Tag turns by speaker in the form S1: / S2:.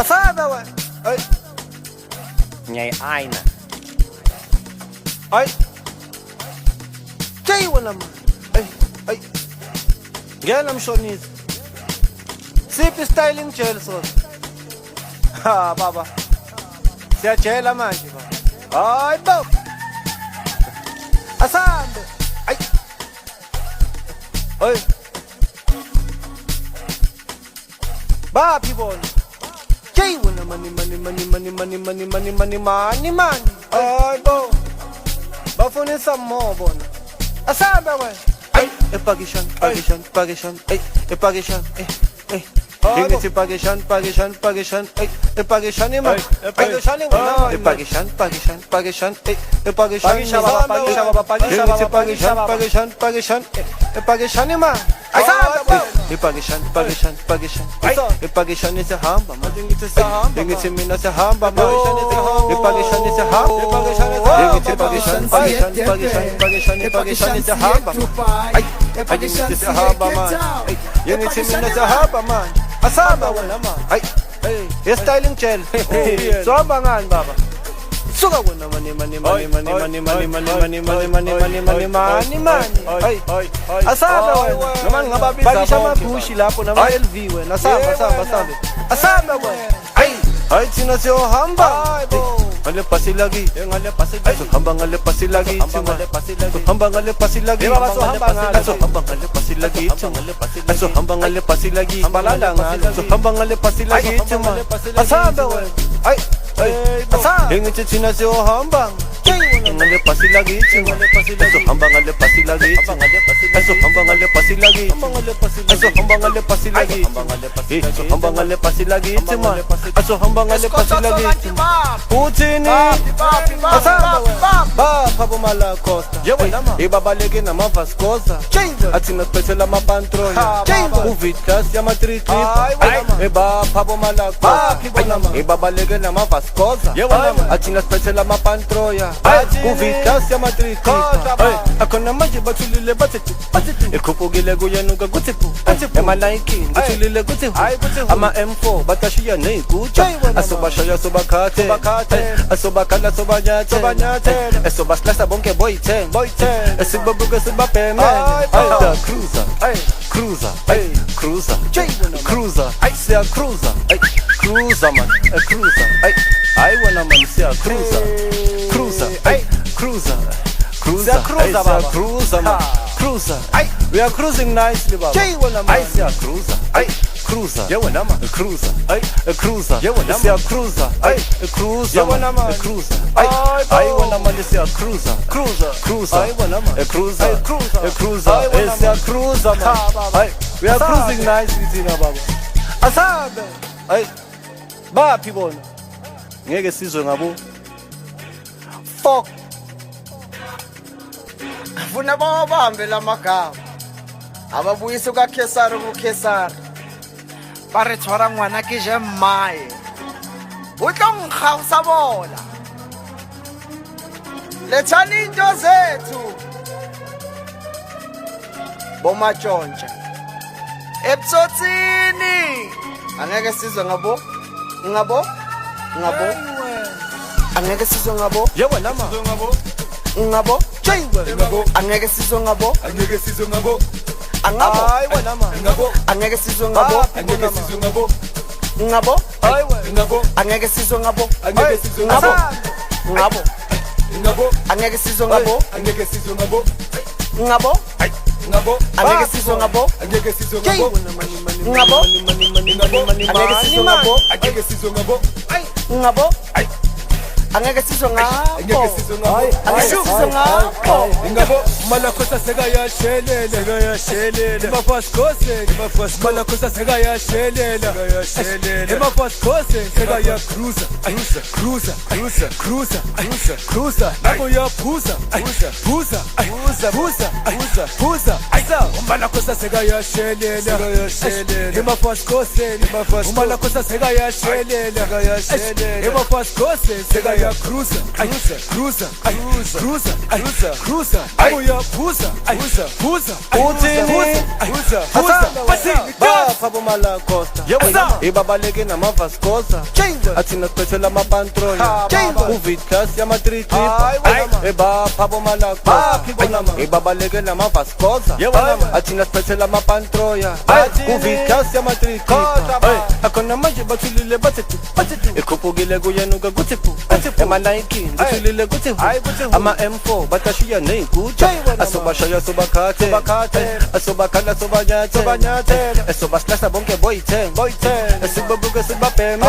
S1: Asabe we. Ay.
S2: Nyay aina.
S1: Ay. Jay wala man. Ay. Ngiyala mshonisa. Siphi styling gel so? Ha baba. Siyajela manje baba. Ay bo. Asambe. Ay. Ay. Bapi bona. Jay wala money. Ay bo. Bafuna some more bona. Asambe we. Ay, pagishan. Ay, pagishan. Ingithi pagishan. Ay, pagishan ima. Pagishan ima. Pagishan. Pagishan. Pagishan ima. Pagishan. Pagishan is a hamba. Ingithi mina se hamba. Pagishan is a hamba. Pagishan is a hamba. Ay, ingithi se hamba man. Ingithi mina se hamba man. Asaba wala man. Ay, styling gel. So hamba ngani baba? Suka wena money. Ay, asaba wena. Noma ngababiza bakisha amabushi lapho nama LV wena. Asaba. Asaba wena. Ay, thina siyohamba. Ngale pasi lagi. So hamba ngale pasi lagi. Hamba ngale pasi lagi. So hamba ngale pasi lagi. So hamba ngale pasi lagi. So hamba ngale pasi lagi. Asaba wena. Ay, ingithi thina siyohamba. Ngale pasi lagi. So hamba ngale pasi lagi. So hamba ngale pasi lagi. So hamba ngale pasi lagi. So hamba ngale pasi lagi. So hamba ngale pasi lagi. Uthini? Asamba bapha bomala costa. Ibabaleke nama Vascosa. Athina sipethela amapantrol. Uvitlas yama 3 clip. Bapha bomala costa. Ibabaleke nama Vascosa. Athina sipethela amapantrol. Uvitlas yama 3 clip. Akhona manje bathulile bathi ikhuphukile kuyenuka kuthi phu. Ema-Nike kuthulile kuthi ama M4 batashiya nezigutsha. Asobashaya sobakhathe. Asobakhala sobanyathe. Esobasilasa bonke boy10. Esibabuke sibabheme. Cruiser. Siya cruiser. Cruiser man. Ay wena man siya cruiser. Cruiser man. Cruiser. We are cruising nicely baba. Ay siya cruiser. Cruiser. Cruiser. Siya cruiser. Cruiser man. Cruiser. Ay wena man siya cruiser. Ay wena man. Cruiser. Siya cruiser man. We are cruising nicely thina baba. Asabe. Ay. Baphi bona? Ngeke sizwe ngabo. Fuck.
S3: Funa bawabambe lamagama ababuyisa ukaKhesari kuKhesari ba re tshwara ngwana ke je mmae o tlo nkgausa bola lethani into zethu bomatshontsha ebutsotsini angeke sizwe ngabo angeke sizwe ngabo
S1: Wena ma.
S3: ngabo angeke sizwe ngabo
S1: Ay wena ma.
S3: angeke sizwe ngabo ngabo
S1: Ay wena.
S3: angeke sizwe ngabo ngabo angeke sizwe ngabo angeke sizwe ngabo ngabo angeke sizwe ngabo angeke sizwe ngabo angeke sizwe ngabo
S4: ingabo malakhosa sekayashelela emafaskhose malakhosa sekayashelela emafaskhose sekayacruza nabo yaphuza malakhosa sekayashelela emafaskhose malakhosa sekayashelela emafaskhose sekayacruza ya cruiser, cruiser, cruiser, cruiser. Uyaphuza, phuza,
S1: Uthini?
S4: phuza.
S1: Bapha bomalacosta ibabaleke namavascosa athina siphethela amapantrola uvid class yama-3 trip ebapha bomalacosta ibabaleke namavascosa athina siphethela amapantroya uvid class yama-3 trip akhona manje bathulile bathi ikhuphukile kuyenuka kuthi phu ema-Nike bathulile kuthi hu ama-M4 batashiya ney'nkutsha asobashaya sobakhathe asobakhala sobanyathela esobasilahla bonke boyithenge esibabuke sibabheme